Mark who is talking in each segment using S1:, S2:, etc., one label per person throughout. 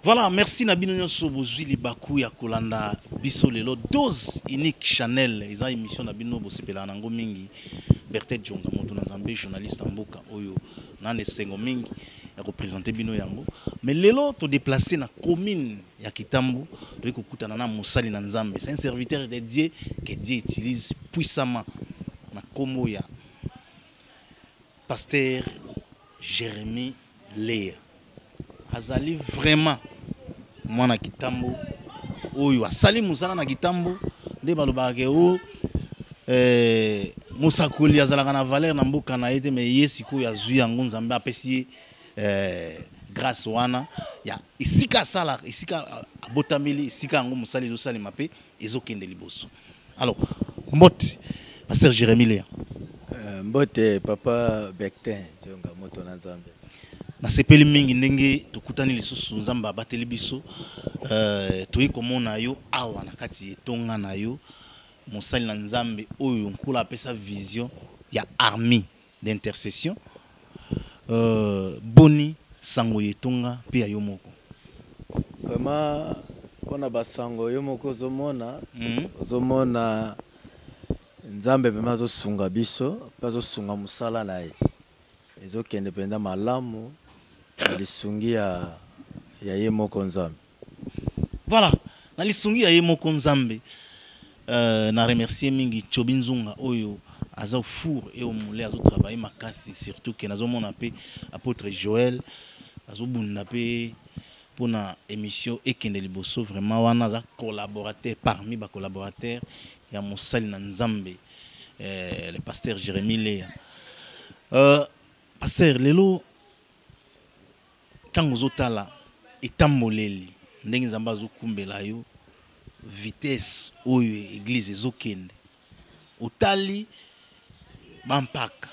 S1: Voilà, merci Nabino Nyonso bozwi libaku ya kolanda biso lelo dose unique Chanel eza émission Nabino bosepela nango mingi Berthet Jonga moto na Nzambe journaliste mboka oyo nane sengo mingi ya représenter bino yango mais lelo to déplacer na commune ya Kitambo to kokutana na Musali na Nzambe c'est un serviteur de Dieu que Dieu utilise puissamment na komo ya pasteur Jérémy Léa azali vraiment mwana Kitambo oyo asali musala na Kitambo nde balobaka o musakoli azalaka na valeur na mboka na yete mais yesi ko yazwi yango Nzambe apesi grâce wana ya isika sala isika abotameli isika yango musali zo sali mape ezokende liboso. Alors mbote pasteur Jérémy Léa
S2: mbote papa Berthet Jonga moto na Nzambe
S1: na sepeli mingi ndenge tokutani lisusu Nzambe abateli biso toyi komona yo awa na kati etonga na yo musali na Nzambe oyo nkula apesa vision ya armée d'intercession boni sango yetonga pe ya yo moko
S2: vraiment pona basango yo moko zomona Nzambe vraiment zo sunga biso pa zo sunga musala na ye ezokende penda malamu lisungi ya ye moko Nzambe.
S1: Voilà, na lisungi ya ye moko Nzambe na remercier mingi Chobinzunga oyo aza four et au moulin azo travailler makasi surtout que nazo mona pe apôtre Joël azo bunda pe pour na émission ekende liboso vraiment wana za collaborateur parmi ba collaborateurs ya Musali na Nzambe le pasteur Jérémy Léa pasteur lelo tango zotala etamboleli ndenge Nzambe azokumbela yo vitesse oyo église ezokende otali bampaka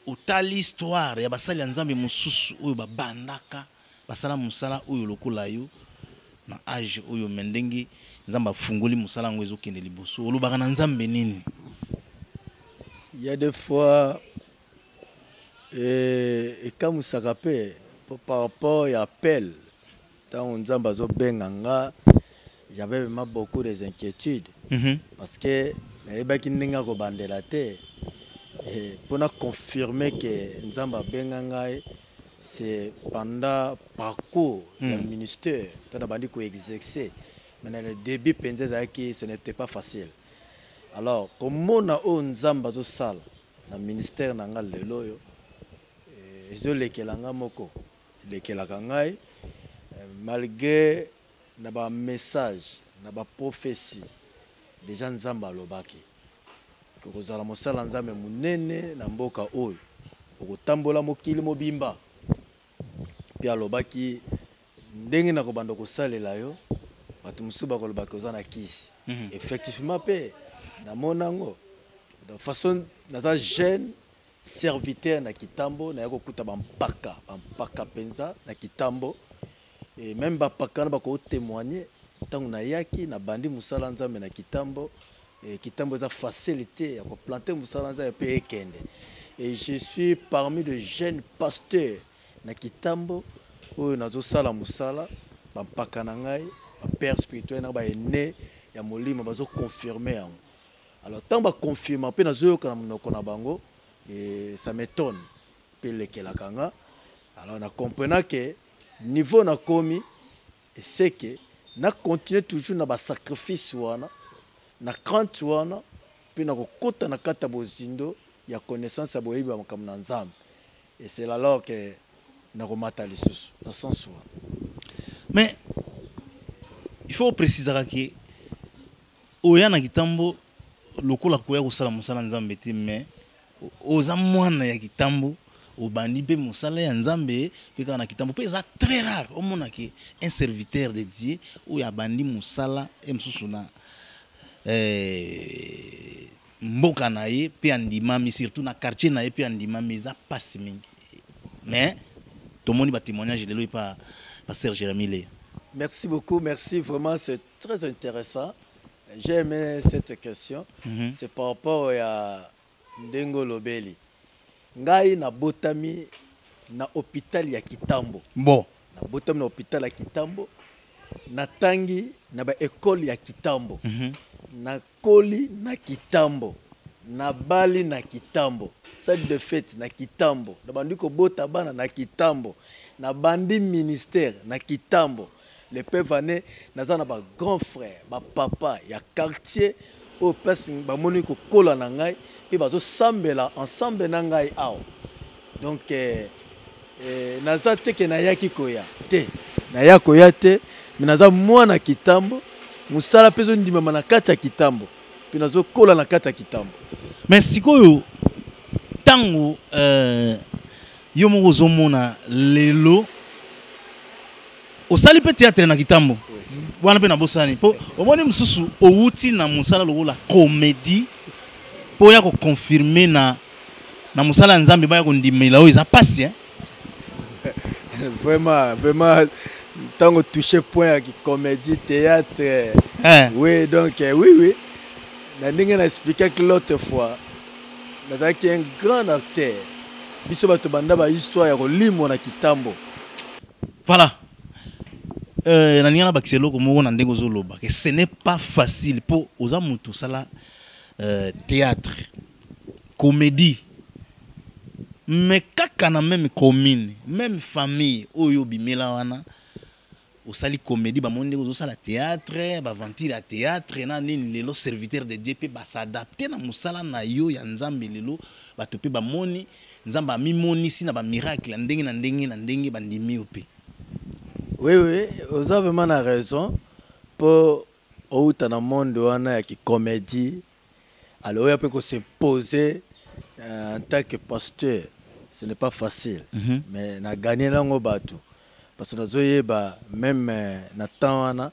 S1: otali histoire ya basali ya Nzambe mosusu oyo babandaka basala musala oyo lokola yo na age oyo mendenge Nzambe afungoli musala ngo ezokende liboso olobaka na Nzambe nini?
S2: Il y a des fois et comme ça rappelle par rapport à appel tant Nzambe azo benganga j'avais vraiment beaucoup des inquiétudes parce que ebaki ndinga ko bandela te et pour confirmer que Nzambe benganga c'est pendant parcours du ministère tant bandi ko exercer mais dans le début penza que ce n'était pas facile. Alors comment on a Nzambe azo sala na ministère nanga lelo yo je lekelanga moko lekelaka ngai malgré na ba message na ba prophétie déjà Nzambe alobaki ko kozala mosala Nzambe munene na mboka oyo okotambola mokili mobimba puis alobaki ndenge na kobanda kosalela yo batu musu bakolobaki ozana kisi effectivement pe na monango de façon naza jeune serviteur na Kitambo na yako kuta bampaka penza na Kitambo et même bapaka na bako témoigner tangu na yaki na bandi musala Nzambe na Kitambo et Kitambo za facilité ya ko planter musala Nzambe pe ekende et je suis parmi les jeunes pasteurs na Kitambo oyo nazo sala musala bampaka na ngai ba père spirituel na ba ene ya molimo bazo confirmer yango. Alors tant ba confirmer pe nazo yoka na monoko na bango et ça m'étonne puis lekela kanga. Alors on a compris que niveau na komi et c'est que na continuer toujours na ba sacrifice wana na crainte wana puis na kokota na kata bozindo ya connaissance ya boyebi makambo na Nzambe et c'est là alors que na komata lisusu na sens wana.
S1: Mais il faut préciser que oya na Kitambo lokola koya kosala musala Nzambe te mais oza mwana ya Kitambo obandi pe musala ya Nzambe pe kana Kitambo pe za très rare omona ke un serviteur de Dieu ou ya bandi musala emsusu na mboka na ye pe andimami surtout na quartier na ye pe andimami za passe mingi mais tout le monde va témoigner de lui par pasteur Jérémy Léa.
S2: Merci beaucoup, merci vraiment, c'est très intéressant. J'ai aimé cette question. C'est par rapport à Ndengo Lobeli. Ngai na botami na hôpital ya Kitambo.
S1: Bon.
S2: na botam na hôpital ya Kitambo, na tangi na ba école ya Kitambo, na koli na Kitambo, na bali na Kitambo, salle de fête na Kitambo, na bandi ko bota bana na Kitambo, na bandi ministère na Kitambo. Les peuvent aller naza na ba grand frère, ba papa ya quartier au person ba moni ko kola na ngai pe bazo sambela ensemble na ngai awo. Donc naza te ke na yaki koya te, na ya koya te, mais naza mwana Kitambo, musala pezo ndimama na kati ya Kitambo, pe nazo kola na kati ya Kitambo.
S1: Mais sikoyo tango yo moko zomona lelo osali pe théâtre na Kitambo wana pe na bosani po omoni mususu outi na musala lokola comédie po ya ko confirmer na musala nzambe ba ya ko ndimela o eza pasi hein.
S2: Vraiment tango toucher point à comédie théâtre oui donc oui na ndenge na expliquer que l'autre fois na qui un grand acteur biso bato banda ba histoire ya ko limo na Kitambo.
S1: Voilà. Ce n'est pas facile pour aux amutu sala théâtre, comédie, mais kaka na même commune, même famille, oyo bimela wana, au sali comédie, ba monde aux sala théâtre, ba ventile à théâtre, na nini lelo serviteur de Dieu pe ba s'adapter na musala na yo ya nzambe lelo, ba tope ba moni, nzamba mi moni si na ba miracle ndenge na ndenge ba ndimi ope.
S2: Oui, vous avez vraiment raison. Pour au monde wana qui comédie, alors il peut se poser en tant que pasteur, ce n'est pas facile. Mais na gagné lango batu parce que nazoye ba même na temps wana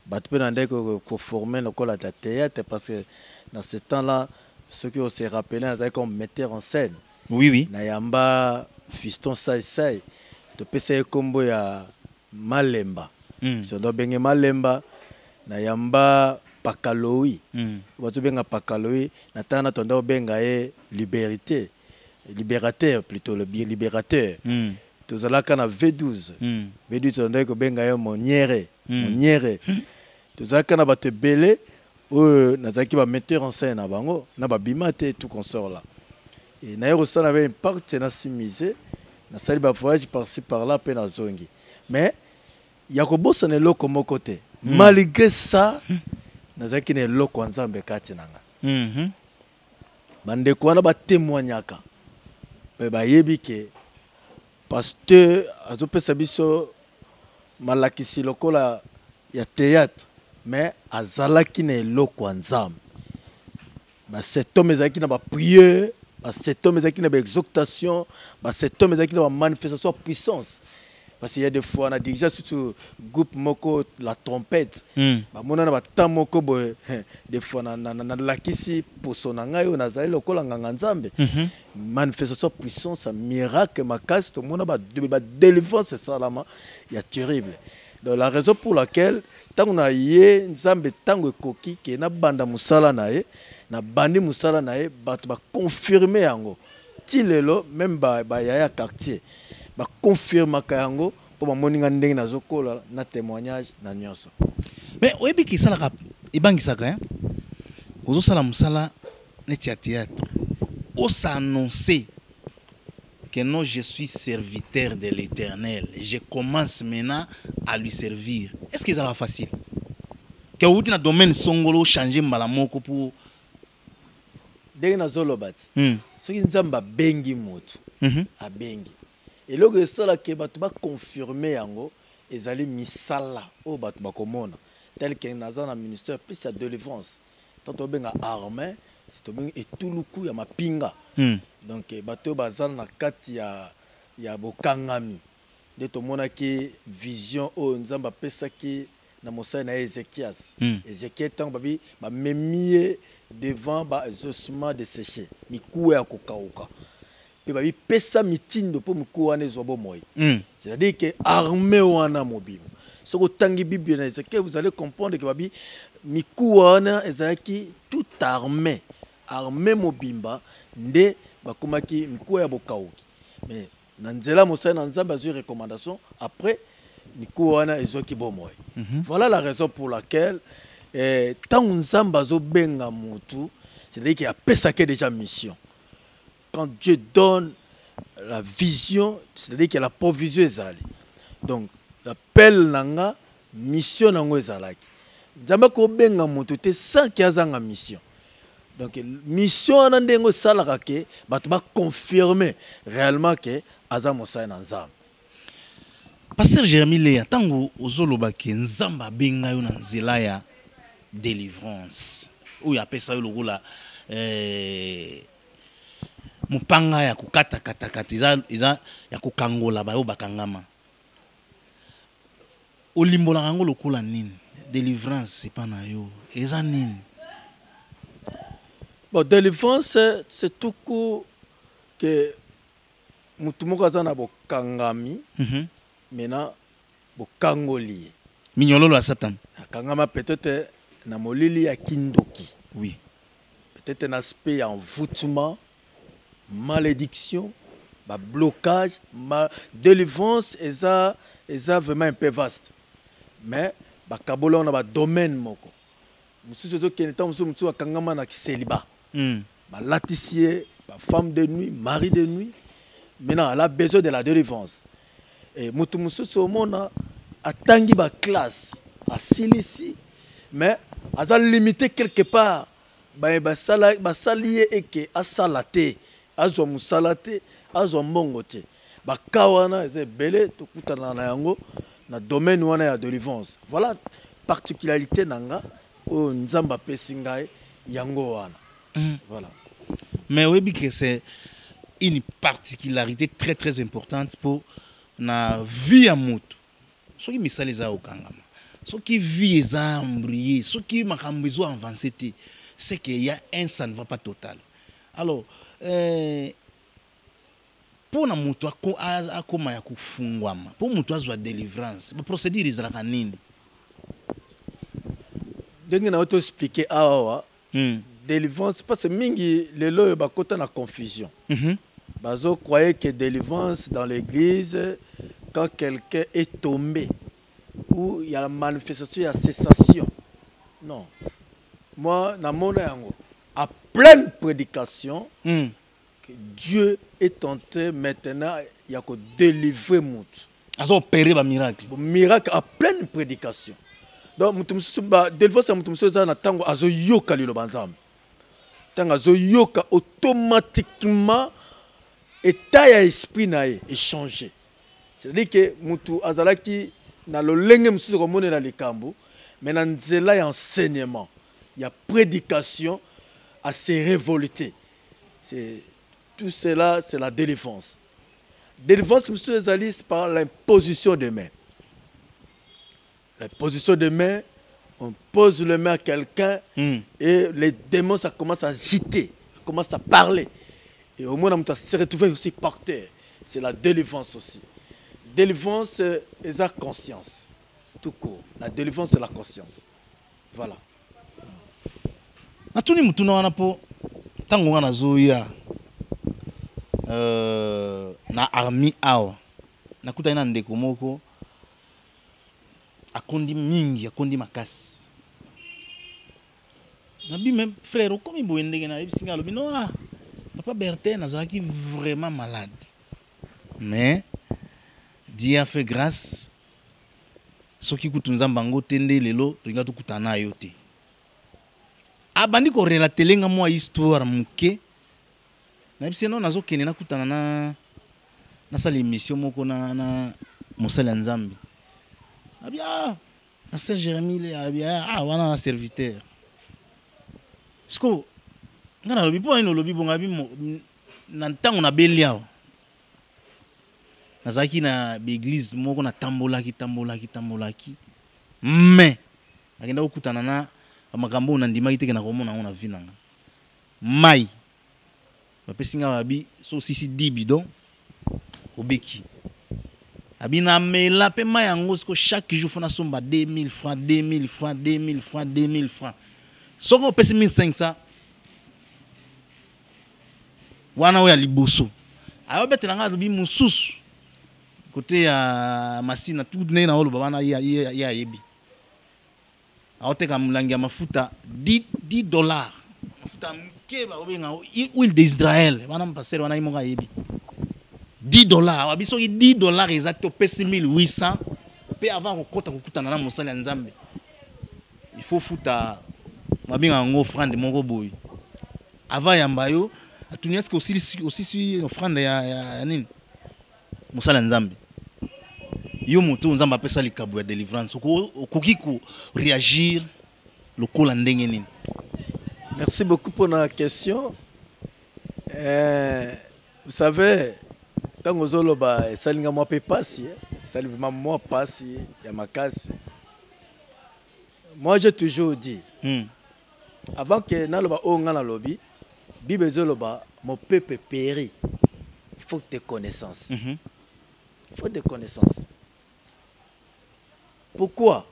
S2: batu pe ndé ko former le la théâtre parce que dans ce temps-là ceux qui se rappellent c'est comme metteur en scène.
S1: Oui.
S2: Na yamba fiston sai to pesa kombo ya Malemba. So do benge Malemba na yamba Pakaloui. Watu benga Pakaloui na tana tonda benga liberté. Libérateur plutôt le bien libérateur. Tozalaka na V12. V12 tonda ko benga Moniere. Moniere. Tozalaka na bato belé ou nazaki ba metteur en scène na bango na ba bimate tout consort là. Et na yero ça avait un impact na simisé na sali ba voyage par-ci par-là pe na zongi. Mais yakobosa ne loko moko te. Malgré ça, nazaki ne loko nzambe kati nanga. Bande ko wana ba témoignaka. Pe ba yebi ke pasteur azopesa biso malakisi lokola ya théâtre, mais azalaki ne loko nzambe. Ba cet homme ezaki na ba prière, ba cet homme ezaki na ba exaltation, ba cet homme ezaki na ba manifestation puissance. Parce qu'il y a des fois, on a déjà surtout groupe moko la trompette. Bah mon on a tant moko des fois na la kisi pour son angai on a zali lokola nganzambe. Manifestation puissance, miracle, ma casse, tout le monde a délivrance c'est ça là il y a terrible. Donc la raison pour laquelle tant on a yé nzambe tango koki ke na banda musala na bandi musala nae ba confirmer yango. Ti lelo même ba ya quartier. Ba confirme kayango pour ba moninga ndenge na zokola na témoignage na nyonso.
S1: Mais oyebi ki sala rap ebangisaka hein. Ozo sala musala neti ya théâtre. O s'annoncer que non je suis serviteur de l'Éternel. Je commence maintenant à lui servir. Est-ce que ça va facile? Que outi na domaine songolo changer mbala moko pour
S2: ndenge na zolobati. Soki nzamba bengi moto. A bengi. Et là, c'est là que tu vas confirmer yango ezali misala o batu bakomona tel que naza na ministère plus ya délivrance tant to benga armée c'est to benga etuluku ya mapinga donc bato bazala na kati ya bokangami de to mona ki vision o nzamba pesa ki na mosala na Ézéchias Ézéchiel tant babi ba memie devant ba ossements desséchés mikuwa ya kokauka. Et babi pesa mitindo po mkuwane zobo moi. C'est-à-dire que armée wana mobile. Ce que tangi Bible na Ézéchiel vous allez comprendre que babi mikuwana ezaki tout armée. Armée mobimba nde bakomaki mikuwa ya bokauki. Mais na nzela mosala na nzamba zo recommandation après Nikuana ezoki bomoy. Voilà la raison pour laquelle tant nzamba zo benga mutu, c'est-à-dire qu'il a pesake déjà mission. Quand Dieu donne la vision, c'est-à-dire qu'il a la provision ezali. Donc l'appel nanga mission nango ezalaki. Nzamba ko benga mutu te sans qu'il y ait mission. Donc mission nandengo salaka ke bato ba confirmer réellement que aza mosala na nzamba.
S1: Pasteur Jérémie Léa, tango ozoloba ke nzamba benga yo na nzela ya délivrance. Ou ya pesa yo lokola mupanga ya kukata kata kata iza ya kukangola ba yo bakangama. Olimbola kango lokola nini? Délivrance c'est pas na yo. Eza nini?
S2: Bon, délivrance c'est tout coup que mutu moko aza na bokangami. Maintenant, bokangoli.
S1: Mignololo à Satan.
S2: Kangama peut-être na molili ya kindoki.
S1: Oui.
S2: Peut-être un aspect envoûtement, malédiction, blocage, délivrance, et ça vraiment un peu vaste. Mais kabolo on a un domaine moko. Monsieur ce qui est temps monsieur a kangama na célibat. Latissier, femme de nuit, mari de nuit. Maintenant, elle a besoin de la délivrance. Et Moutoumousou Somona a tangi ba classe à Silici, mais elle a limité quelque part. Ba salié et que a salaté, a zo salaté, a zo mongote. Ba kawana c'est belé to kutana na yango na domaine wana ya délivrance. Voilà particularité nanga o nzamba pesingai yango wana. Voilà.
S1: Mais oui que c'est une particularité très très importante pour na vie à moto. Ce qui misali za okangama. Ce qui vie eza embrayé, ce qui makambo zo avancé, c'est qu'il y a un ça ne va pas total. Alors pour na moto akoma ya kufungwama, pour moto azwa délivrance, ba procédure ezalaka nini?
S2: Dengue na auto expliquer awa. Délivrance parce que mingi lelo ba kota na confusion. Bazo croyait que délivrance dans l'église, quand quelqu'un est tombé, ou il y a la manifestation, il y a cessation. Non. Moi, dans mon yango, à pleine prédication, que Dieu est tenté maintenant, il y a que délivrer mout.
S1: Azo opérer un miracle.
S2: Miracle à pleine prédication. Donc, délivrance à moutoumoussou, ça na tango azo yoka lilo banzam. Tango azo yoka automatiquement. État ya esprit nae est changé. C'est-à-dire que mutu azalaki na lolenge mususu komone na likambo, mais na nzela ya enseignement, il y a prédication à se révolter. C'est tout cela, c'est la délivrance. Délivrance mususu ezali par l'imposition de main. L'imposition de main, on pose les mains à quelqu'un et les démons ça commence à agiter, commence à parler. Et au moins, on se retrouve aussi par terre. C'est la délivrance aussi. Délivrance, c'est la conscience. Tout court. La délivrance, c'est la conscience. Voilà.
S1: Natuni mutuna wana po tango wana zoya na army awa. Nakuta ina ndeko moko akondi mingi, akondi makasi. Nabi même frère, comme boye ndenge na bisinga lobi no ah. Papa Bertin nazalaki vraiment malade. Mais Dieu a fait grâce. Soki kutunzamba ngo tende lelo toinga tukutana yo te. Abandi ko relater nga moi histoire muke. Na bisi no nazo kene na kutana na sala émission moko na mosala nzambi. Abia na Sœur Jérémie le abia wana serviteur. Sko ngana lobi po ino lobi bonga bi na ntango na belia nazaki na l'église moko na tambolaki mais akenda okutana na makambo na ndima kiteke na komona na vie nanga mai bapesinga babi so sisi dibidon obeki abina mela pe mai yango siko chaque jour fona somba 2000 francs 2000 francs 2000 francs 2000 francs soko pesi 1500 wana oya liboso ayobetela nga lobi mususu côté ya Masina tout né na oloba bana ya yebi aoteka mulangi ya mafuta $10 mafuta mkeba obenga huile d'Israël bana mpasser wana imoka yebi $10 abiso $10 exact pesi 1800 pe avant kokota kokutana na mosali ya Nzambe il faut futa mabinga ngo offrande moko boy avant yambayo atuni est-ce que aussi offrande ya nini mosali ya Nzambe yo moto Nzambe apesa likabo ya délivrance okoki ko réagir lokola ndenge nini.
S2: Merci beaucoup pour la question. Vous savez, quand vous avez ça linga moi passer, ça linga moi passer, ya makasi. Moi j'ai toujours dit, avant que naloba onga na lobby, Bible zoloba mon peuple périt. Il faut des connaissances. Il faut des connaissances. Pourquoi?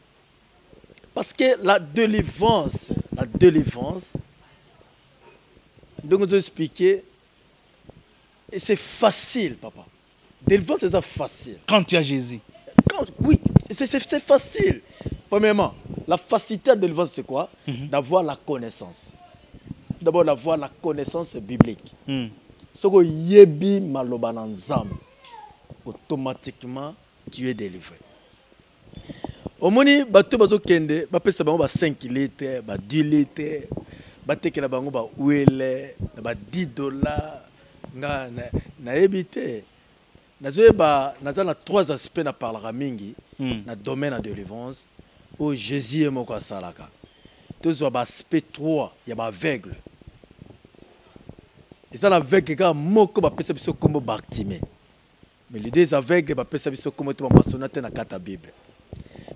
S2: Parce que la délivrance, donc nous expliquer, et c'est facile, papa. Délivrance, c'est ça facile.
S1: Quand il y a Jésus.
S2: Oui, c'est facile. Premièrement, la facilité de délivrance, c'est quoi? D'avoir la connaissance. D'abord, d'avoir la connaissance biblique. Ce que yebi malobananzam, automatiquement, tu es délivré. Au moni, bato bazo kende, ba pesa bango ba 5 litres, ba 10 litres, ba tekela bango ba ouele, ba $10, na ebité. Nazo ba nazana 3 aspects na parlera mingi na domaine de délivrance où Jésus est moko salaka. Tous ba aspect 3, ya ba aveugle. Et ça l'aveugle quand moko ba pesa biso kombo Bartimée. Mais les deux aveugles ba pesa biso kombo to ba masonate na kata Bible.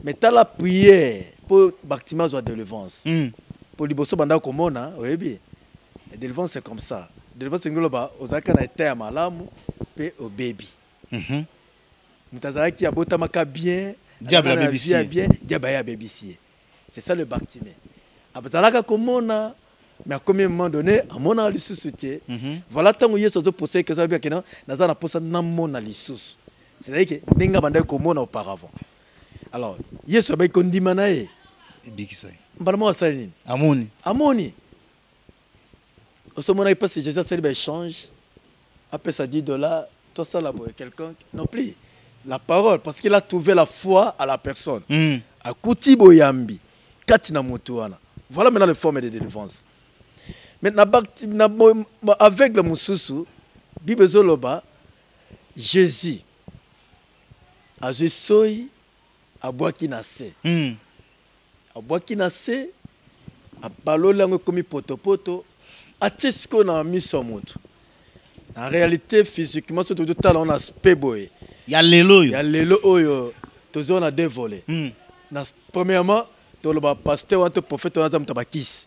S2: Mais tu as la prière pour Bartimée soit délivrance. Pour liboso banda komona, oui bien. La délivrance c'est comme ça. La délivrance c'est ngoloba ozaka na terre malamu pe au baby. Mutazaki abota maka bien,
S1: diable a baby
S2: bien, diable a baby. C'est ça le Bartimée. Abazalaka komona mais à combien moment donné à mon ali soutien. Voilà tant où yeso zo poser que ça bien que non, nazana posa na mona li sous. C'est-à-dire que ninga banda komona auparavant. Alors, Yesu abai kondima na ye.
S1: Bikisai.
S2: Mbalamo asali nini?
S1: Amoni.
S2: Amoni. Osomona il passe Jésus ça échange. Après ça $10, toi ça là pour quelqu'un non plus. La parole parce qu'il a trouvé la foi à la personne. Akuti boyambi. Katina mutuana. Voilà maintenant les formes de délivrance. Maintenant avec le mususu, Bible zoloba Jésus a Jésus abwaki na se. Abwaki na se, abalola ngo komi poto, atisko na miso moto. En réalité, physiquement, c'est tout à l'heure on a aspect boy.
S1: Ya lelo yo.
S2: Ya lelo oyo, toujours on a deux volets. Premièrement, le pasteur ou le prophète on a tabakis.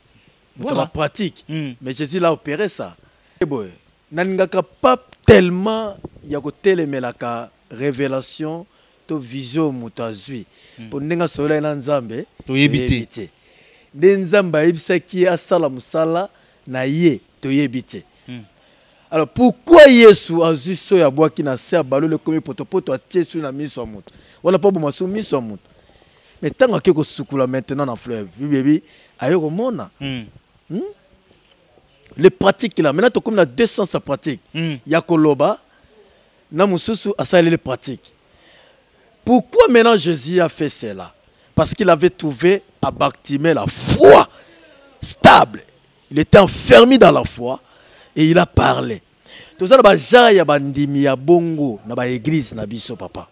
S2: Voilà. Pratique. Mais Jésus l'a opéré ça. Boy, n'angaka pas tellement ya ko telemelaka révélation. To vision mutazui pour nenga sola na nzambe
S1: to yebite
S2: nzamba ibisaki asala musala na ye to yebite. Alors pourquoi Yesu azui so ya bwaki na se balo le komi potopoto atie sur na miso mutu wala pas boma su miso mutu mais tant akeko sukula maintenant na fleuve bibi ayo ko mona les pratiques là maintenant to comme na 200 sa pratique ya koloba na mususu asali les pratiques. Pourquoi maintenant Jésus a fait cela? Parce qu'il avait trouvé à Bartimée la foi stable. Il était enfermé dans la foi et il a parlé. Tout ça, il y a bandimi ya bongo na ba église na biso papa.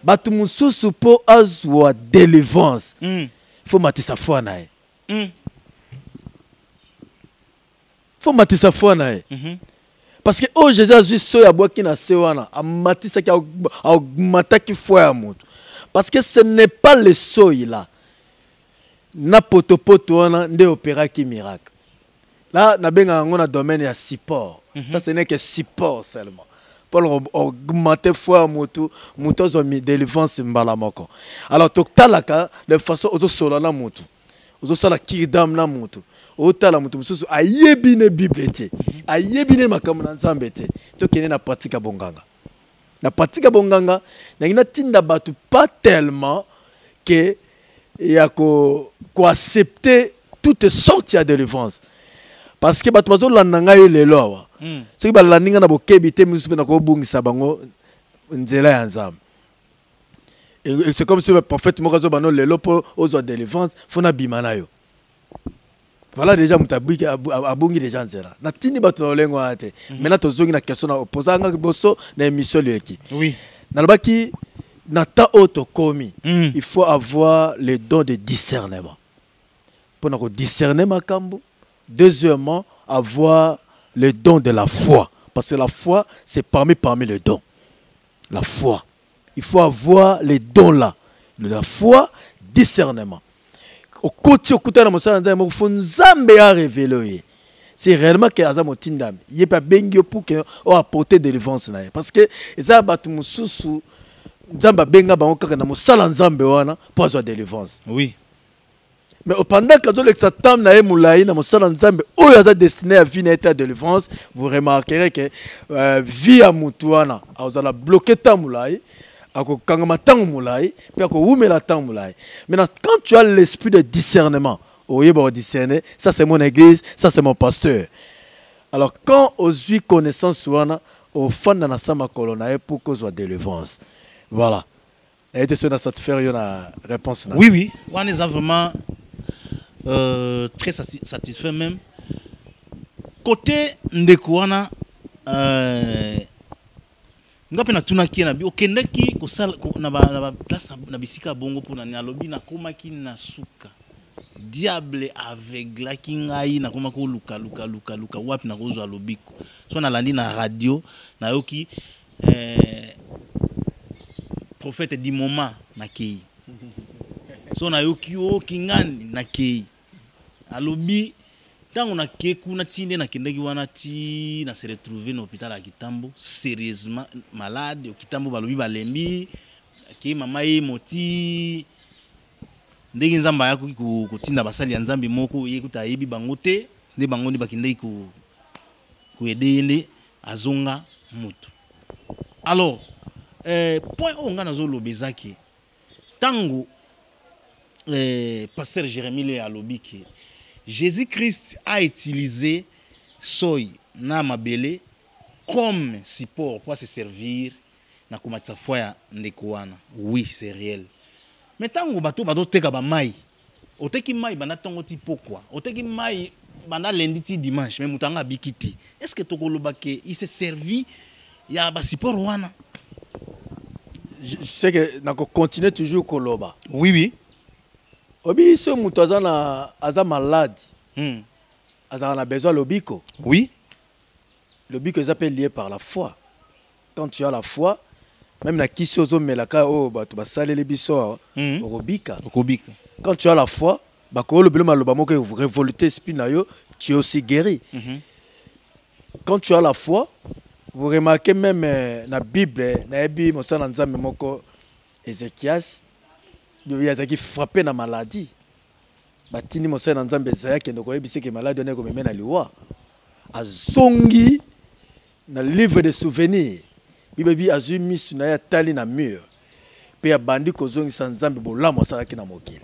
S2: Batu mususu po azwa délivrance. Faut mater sa foi na ye. Faut mater sa foi na ye. Parce que oh Jésus a juste so ya boki na sewana amatisa ki augmataki foi ya moto. Parce que ce n'est pas le seuil là. Na poto wana nde opéra qui miracle. Là na benga ngona domaine ya support. Ça ce n'est que support seulement. Pour augmenter foi ya moto, moto zo mi délivrance mbala moko. Alors totalaka de façon ozo sola na moto. Ozo sala kiridam na moto. Otala mutu mususu ayebine Bible te ayebine makambo na Nzambe te to kene na pratique bonganga na pratique bonganga na tinda batu pas tellement que ya ko accepter toutes sortes de délivrance parce que batu bazo landanga le lowa ce qui ba landinga na bokebi te musu na ko bungisa bango nzela ya nzambe. Et c'est comme si le prophète Mokazo Bano le lopo aux délivrance fona bimana yo. Voilà déjà mutabiki abungi déjà nzela. Na tini bato olengo ate. Maintenant tozongi na question na opposanga boso na émission leki.
S1: Oui.
S2: Na lobaki na ta auto komi. Il faut avoir le don de discernement. Pour nous discerner makambo. Deuxièmement, avoir le don de la foi parce que la foi c'est parmi les dons. La foi. Il faut avoir les dons là. La foi, discernement. Au côté de la Moussa, il faut nous révéler. C'est réellement que Azam Otindam. Il n'y a pas de pour que on apporter des délivrance. Parce que les abattus Moussou, Zamba Benga Banka, na Moussala Nzambe wana pour avoir des délivrance.
S1: Oui.
S2: Mais pendant que l'exatam na Moulaï, na Moussala Nzambe, où il y a destiné à vivre état de délivrance, vous remarquerez que via Moutouana, vous allez bloquer ta Moulaï. Maintenant, quand tu as l'esprit de discernement, discerner, ça c'est mon église, ça c'est mon pasteur. Alors quand on suit connaissance, on fait dans la colonne pour qu'on soit délivrance. Voilà. Et tu es satisfait de la réponse.
S1: Oui, oui. On est vraiment très satisfait même. Côté Ndekouana, ngape na tuna ki na bi okendaki ko sala na ba place na bisika bongo pona na lobi na koma ki na suka diable aveugle ki ngai na koma ko luka wapi na kozwa lobiko so na landi na radio na yoki prophète di moment na kei so na yoki o kingani na kei alobi tant on a keku na tinde na kendeki wana ti na se retrouver dans l'hôpital à Kitambo sérieusement malade au Kitambo balobi balembi ki mama ye moti ndenge nzamba yako ko tinda basali ya nzambi moko ye kuta yebi bango te nde bango ndi bakindeki ku edende azonga mutu. Alors point onga nazo lobezaki tango pasteur Jérémie le alobiki Jésus-Christ a utilisé soy na mabele comme support pour se servir na kumatsa foya ndekuana. Oui, c'est réel. Mais tango bato teka ba mai. Oteki mai bana tango ti pourquoi? Oteki mai bana lundi ti dimanche mais mutanga bikiti. Est-ce que tokoloba ke il s'est servi ya ba support wana?
S2: Je sais que nako continuer toujours koloba.
S1: Oui oui.
S2: Obi ce mutazana aza malade. Aza a besoin lobiko.
S1: Oui.
S2: Lobiko est lié par la foi. Quand tu as la foi, même na kisozo melaka o batu basale le biso obika. Quand tu as la foi, ba ko le blema loba moko révolter spinayo, tu es aussi guéri. Quand tu as la foi, vous remarquez même na Bible, na ebi mosala nzambe moko Ézéchias il y a qui frappé na maladie. Batini mosala nzambe zaya ke ndoko ebise ke maladie ne ko memena liwa. Azongi na livre de souvenirs. Bibi azumi suna ya tali na mur. Pe ya bandi ko zongi sa nzambe bola mosala ki na mokili.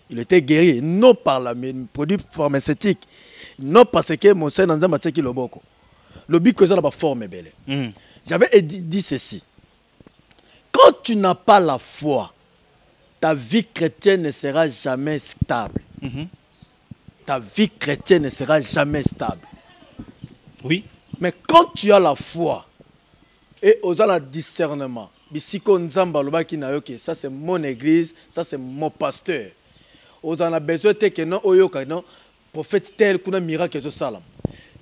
S2: Il était guéri non par la produit pharmaceutique, non parce que mosala nzambe tsaki loboko. Lobi ko za na ba forme belle. J'avais dit ceci. Quand tu n'as pas la foi, ta vie chrétienne ne sera jamais stable. Ta vie chrétienne ne sera jamais stable.
S1: Oui.
S2: Mais quand tu as la foi et aux le discernement, ça c'est mon église, ça c'est mon pasteur. Aux a besoin que non, non, prophète tel qu'on a miracle de salam.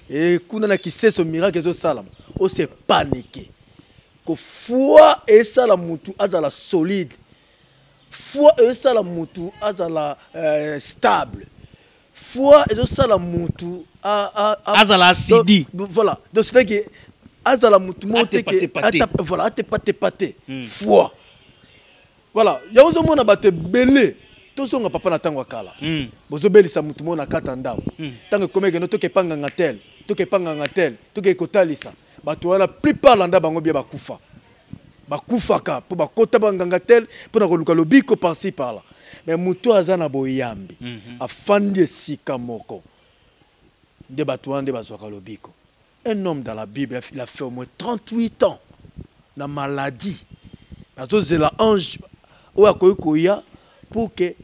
S2: Et qu'on a qui sait ce miracle de salam. On s'est paniqué. Que foi et ça la moutou azala solide. Foi et ça la moutou azala stable. Foi et ça la moutou
S1: azala asidi.
S2: Voilà. Donc c'est que azala moutou monte que voilà, pate. Foi. Voilà, ya ozo mona bate belé. To songa papa na tango kala. Bozo belisa moutou mona katanda. Tango komeke no to ke panga ngatel, to ke panga ngatel, to ke kotalisa. La plupart landa bango bien bakufa. bakufaka po bakota banganga tel po na koluka lobiko par-ci par là. Mais muto azana boyambi afandi esika moko de batouande bazwaka lobiko. Un homme dans la Bible, il a fait au moins 38 ans na maladie. Azo zela ange o akoyokoya pour que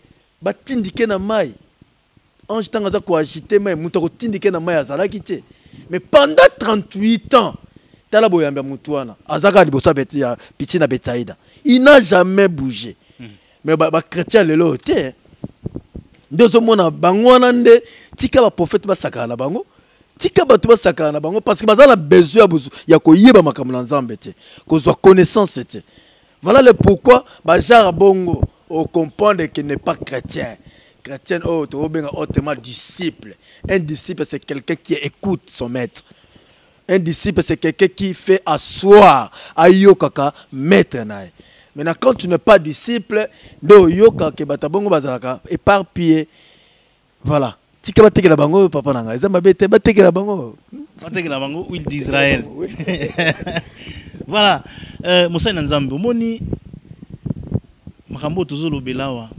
S2: batindike na mai. Ange tanga za ko agiter mai muto ko tindike na mai azalaki te. Mais pendant 38 ans, tala boyamba mutu wana azaka liboso beti ya piti na Betsaïda. Il n'a jamais bougé. Mais ba chrétien lelo te. Ndezo mona bango wana nde tika ba prophète ba sakana na bango. Tika ba tuba sakana na bango parce que bazala besoin ya koyeba makambo na Nzambe te. Kozwa connaissance te. Voilà le pourquoi ba jara bongo au comprendre qu'il n'est pas chrétien. Chrétien oh to benga hautement disciple. Un disciple c'est quelqu'un qui écoute son maître. Un disciple c'est quelqu'un qui fait asseoir ayokaka maître nae. Maintenant, quand tu n'es pas disciple, do yoka ke batabongo bazalaka éparpillé. Voilà. Tika bateke la bango papa nanga. Ezamba bete bateke la bango.
S1: Bateke la bango huile d'Israël. Voilà. Moussa Nzambe omoni makambo tozolo belawa.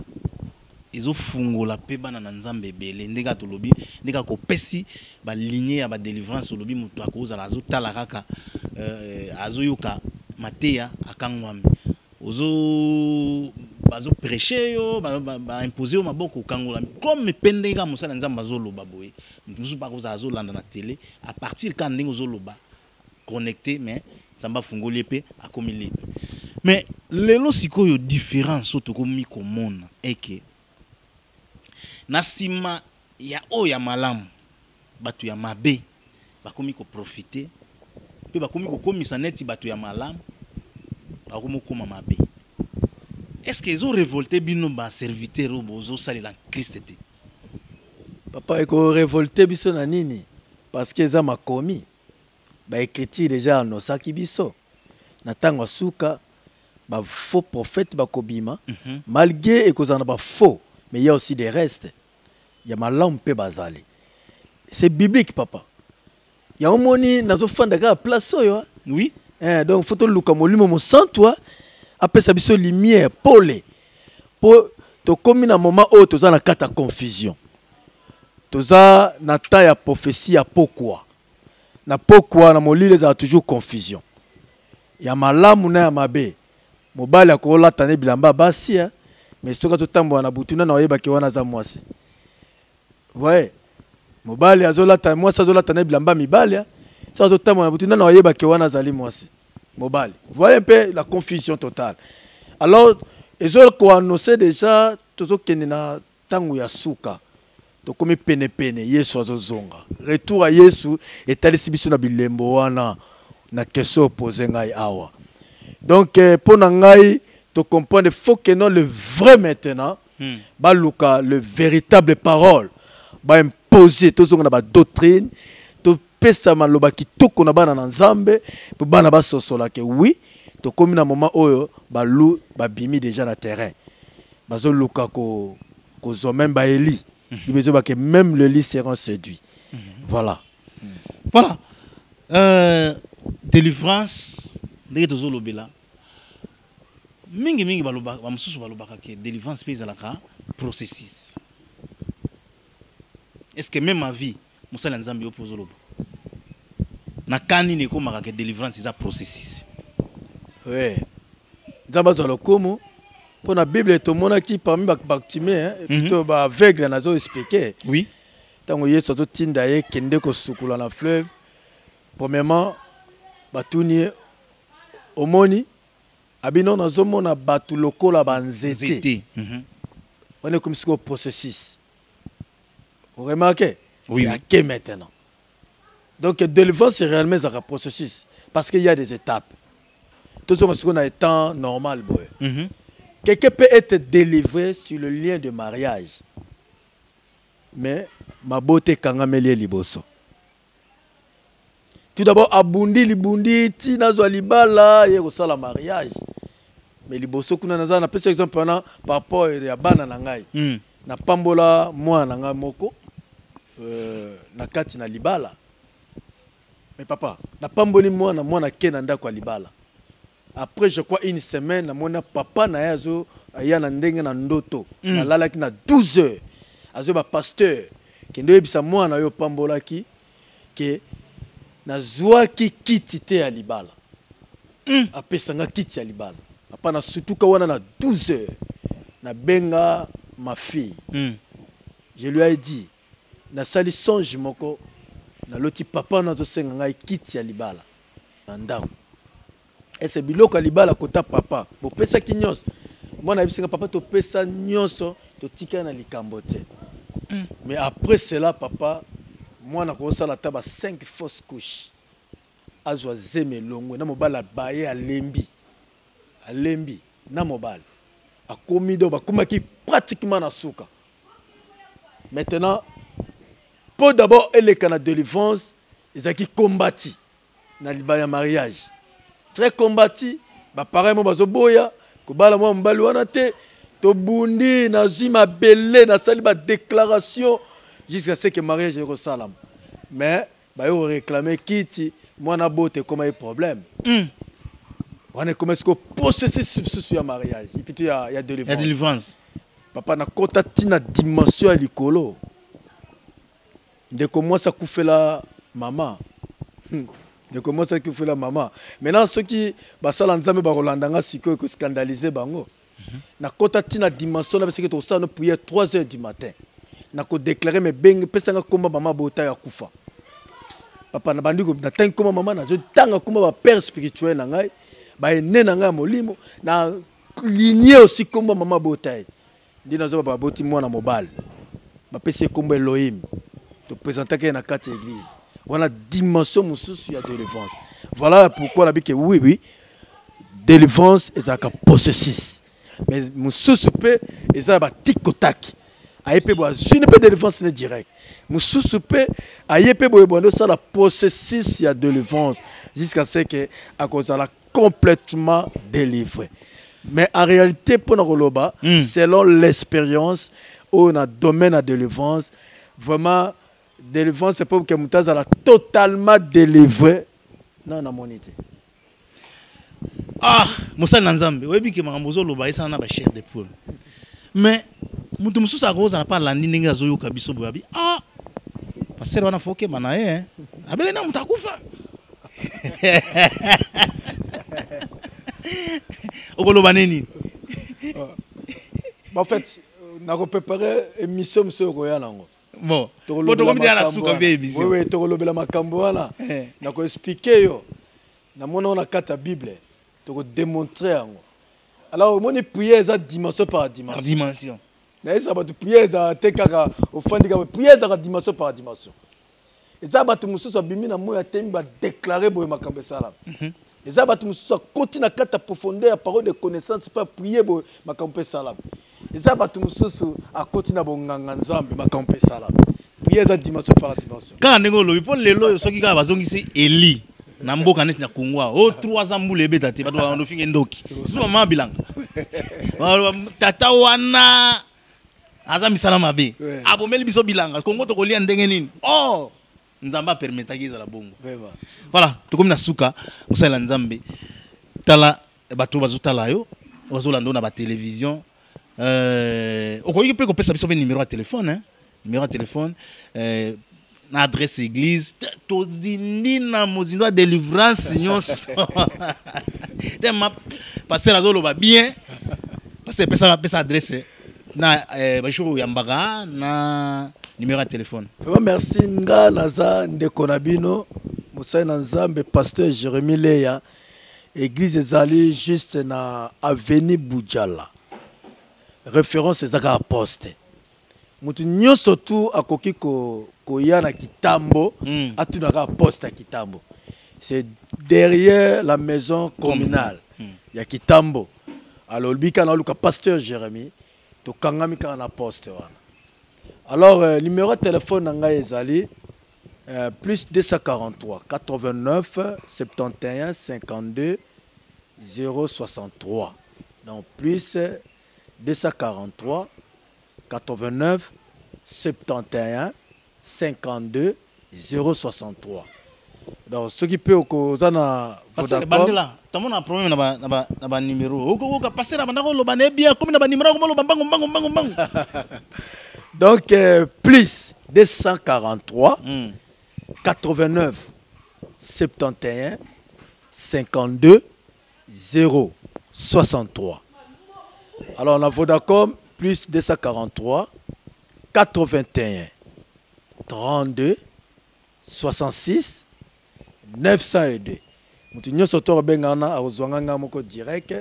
S1: Izo fungola pe bana na Nzambe ebele ndeka tolobi ndeka kopesi ba lignée ya ba délivrance lobi mutu akoza azo tala kaka azo yoka mateya akangwami. Bazo prêcher yo ba imposer yo maboko kangola comme pendeka musala Nzamba zoloba boye musu pa koza azolanda na télé à partir quand ndingo zoloba connecté mais Nzamba fungoli pe akomi libre. Mais lelo sikoyo différence oto komi komona eke na sima ya oya malamu batu ya mabe bakomi ko profiter pe bakomi ko komisa neti batu ya malamu. Est-ce qu'ils ont révolté bino ba serviteur ou bozo sali la Christ te?
S2: Papa eko révolté biso na nini? Parce que za makomi ba écrit déjà no saki biso. Na tango suka ba faux prophète ba kobima malgré ekozana ba faux mais il y a aussi des restes. Il y a malamu pe bazali. C'est biblique papa. Il y a omoni nazo fanda ka place oyo.
S1: Oui.
S2: Donc, il faut que le sang, toi, après ça, il lumière, pole. Pour te comme un moment où tu as une confusion. Tu as une taille prophétie à pourquoi. Na pourquoi, na moli les a toujours confusion. Il y a malamu na mabe. Mobile ko la tane bilamba basi mais ce que tu tambo na butuna na yeba ke wana za mwasi. Ouais. Mobile azola tane mwasi azola tane bilamba mibale. Ça se tamo na butuna na yeba ke wana zali mwasi. Mobile. Vous voyez un peu la confusion totale. Alors, ils ont annoncé déjà tout que na tangu ya suka. To comme pene Yesu azozonga. Retour à Yesu et talisi biso na bilembo wana na question posé ngai awa. Donc pour ngai to comprendre faut que non le vrai maintenant ba luka le véritable parole ba imposer to zonga na ba doctrine to pesa maloba kitoko na bana na Nzambe pour bana ba sosola ke oui to komi na moment oyo ba lu ba bimi déjà na terrain bazo luka ko zo même ba Eli il besoin que même le lit seront séduits. Voilà.
S1: Voilà. Délivrance ndenge tozolobela mingi baloba ba mususu balobaka ke délivrance pe ezalaka processus. Est-ce que même ma vie musala Nzambe yo pozoloba na kani ne komaka ke délivrance eza processus?
S2: Oui. Nzamba zalo komo pour la Bible tout monde qui parmi Bartimée plutôt ba aveugle nazo expliquer.
S1: Oui.
S2: Tango Yesu to tinda ye kende ko sukula na fleuve. Premièrement batuni omoni abino nazomona batu lokola banzete. On est comme si au processus. Vous remarquez?
S1: Oui.
S2: Il y a maintenant. Donc délivrance c'est réellement un processus parce qu'il y a des étapes. Tout ce qu'on a un temps normal boy. Quelqu'un peut être délivré sur le lien de mariage. Mais ma beauté kangameli liboso. Tout d'abord abundi libundi ti nazo libala ye ko sala mariage. Mais liboso kuna naza na pesa exemple par rapport ya bana na ngai. Na pambola mwana ngai moko na kati na libala. Mais papa, na pamboli mwana ke na ndako libala. après je crois une semaine mon papa na yazo aya na ndenge na ndoto na lalaki na 12 heures azo ba pasteur kende yebisa mwana yo pambolaki ke nazwaki kiti te ya libala apesanga kiti ya libala apa na sutuka wana na 12 heures na benga ma fille je lui ai dit na sali songe moko na loti papa na to senga ngai kiti ya libala na ndako ese biloko ya libala kota papa bo pesa ki nyonso mwana bisinga papa to pesa nyonso to tika na likambo te mais après cela papa mwana ko sala taba 5 fausses couches azwa zeme longo na mobala baye alembi na mobala akomi do bakomaki pratiquement na suka. Maintenant pour d'abord elle est na délivrance ezaki combattu na libaya mariage très combattu ba pareil mo bazoboya ko bala mo mbali wana te to bundi na zima belé na sali ba déclaration jusqu'à ce que mariage est salam mais ba yo réclamer kiti mwana bote comme un problème on est comme est-ce que possesser sur ya mariage et puis il y a délivrance papa na kota tina dimension ya likolo de commence à couper la maman de commence à couper la maman maintenant ceux qui basala nzambe ba rolandanga siko ko scandaliser bango na kota tina dimension na parce que to ça no prier 3 heures du matin na ko déclarer me beng pesanga komba maman bota ya kufa papa na bandiko na tank komba maman na je tanga komba ba père spirituel na ngai ba ene na ngai molimo na lignée aussi komba maman bota ndina zo ba boti mwana mobile ba pese komba Elohim te présenter na carte église voilà dimension mususu ya délivrance voilà pourquoi la bique oui délivrance et ça possessis mais mususu pe et ça ba tikotak ayepe bo une pe délivrance ne direct mususu pe ayepe bo bondo ça la possessis ya délivrance jusqu'à ce que à cause la complètement délivré mais en réalité pour Nakoloba selon l'expérience on a domaine à délivrance vraiment délivrance c'est pas que Moutaza a totalement délivré non na monité
S1: Moussa Nanzambe oui bi ke makambozo loba isa na ba chair de poule mais mutu mususu akoza na pas landi ndenge azoyo kabiso boyabi passer wana foke manaye abele na mutakufa okoloba nini
S2: en fait na ko préparer émission monsieur Koyanango
S1: bon to bien la souka bien émission
S2: oui to lobela makambo wana na ko expliquer yo na mona na kata bible to ko démontrer yango alors moni prière za dimension par dimension na isa ba to prière za tekaka ofandika prière za dimension par dimension eza ba to mususu bimi na moya tembi ba déclarer boye makambo sala eza ba to mususu continue na kata profondeur parole de connaissance pas prier boye makambo sala eza ba to mususu a continue bo nganga nzambe makambo sala prière za dimension par dimension
S1: quand ndenge lo ipo lelo soki ka bazongisi Eli na mboka neti na Kongwa 3 ans mbule beta te bato ba finge ndoki sima mama bilanga tata wana aza misala mabe abomeli biso bilanga Kongo to kolia ndenge nini nzamba permettre kiza la bongo voilà to comme na suka musala nzambe tala bato bazotala yo bazolanda na ba télévision okoki pe ko pesa biso be numéro de téléphone numéro de téléphone na adresse église to zinina mozindo de délivrance nyonso te ma passer la zolo ba bien passer pesa adresse na bashuru yambaka na numéro de téléphone
S2: vraiment merci nga naza ndeko na bino Moussa Nzambe pasteur Jérémie Leya église ezali juste na avenue Boudjala référence ezaka poste mutu nyonso tu akoki ko ya na Kitambo atunaka poste à Kitambo c'est derrière la maison communale ya Kitambo alors bika na luka pasteur Jérémie to kangami ka na poste wana alors numéro de téléphone nanga ezali plus 243 89 71 52 063 donc plus 243 89 71 52 063 donc ce qui peut kozana
S1: Vodacom bandela tamona un problème na ba numéro oka passer na banda ko lo bane bien comme na ba numéro ko lo bango
S2: donc plus 243 89 71 52 0 63. Alors on a Vodacom plus 243 81 32 66 902. Mutu nyonso to bengana azwanga moko direct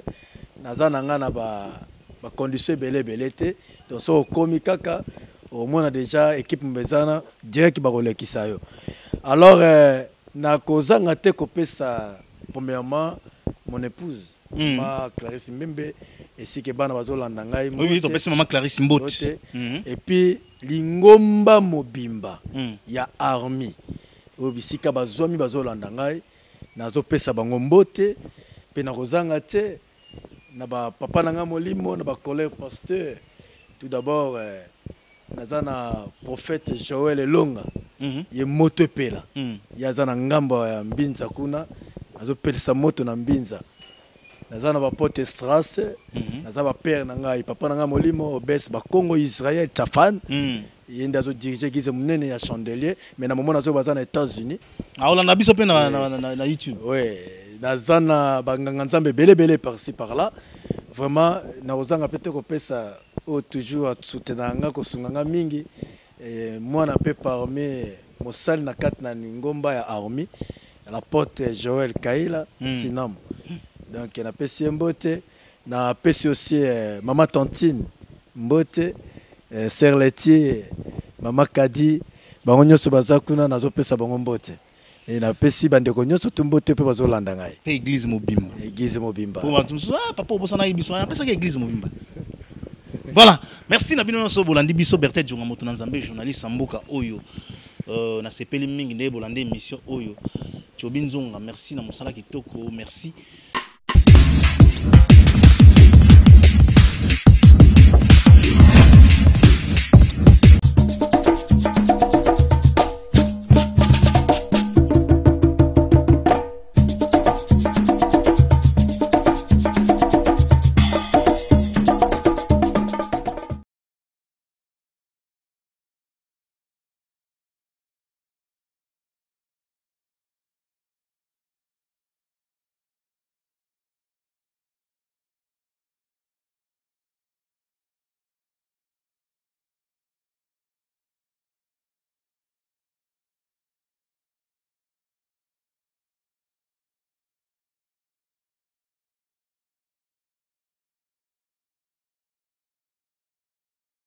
S2: nazana ngana ba condition belé te donc so komi kaka au moins a déjà équipe mbezana direct ba kolekisa yo. Alors na kozanga te kopesa premièrement mon épouse ma Clarisse Mbembe et si ke bana bazolanda ngai
S1: oui to pesa maman Clarisse Mbote
S2: et puis lingomba mobimba ya army obisika bazomi bazolanda ngai nazo pesa bango mbote pe na kozanga te na ba papa na nga molimo na ba collègue pasteur tout d'abord nazana prophète Joël Elonga ye moto pela yazana ngambo ya mbinza kuna nazo pelisa moto na mbinza nazana ba pote strasse naza ba père na ngai papa na nga molimo obes ba Congo Israël Chafan yenda zo diriger gize munene ya chandelier mais na moment nazo bazana États-Unis
S1: aolanda biso pe na YouTube
S2: ouais nazana banganga nzambe belé par-ci par-là vraiment na ozanga pete ko pesa o toujours soutenir nga ko sunganga mingi moi na pe parmi mosali na kat na ngomba ya army la porte Joël Kaila Sinam donc na pesi mbote na pesi aussi maman Tantine mbote sœur Letier maman Kadi bango nyonso bazakuna nazo pesa bango mbote et na pesi bandeko nyonso tumbote pe bazolanda ngai
S1: pe église mobimba pour batumso papa obosana biso na pesa ke église mobimba. Voilà, merci na bino so bolandi biso Berthet Djonga moto na Nzambe journaliste mboka oyo na sepeli mingi nde bolandi émission oyo Tchobi Nzonga merci na mosala kitoko merci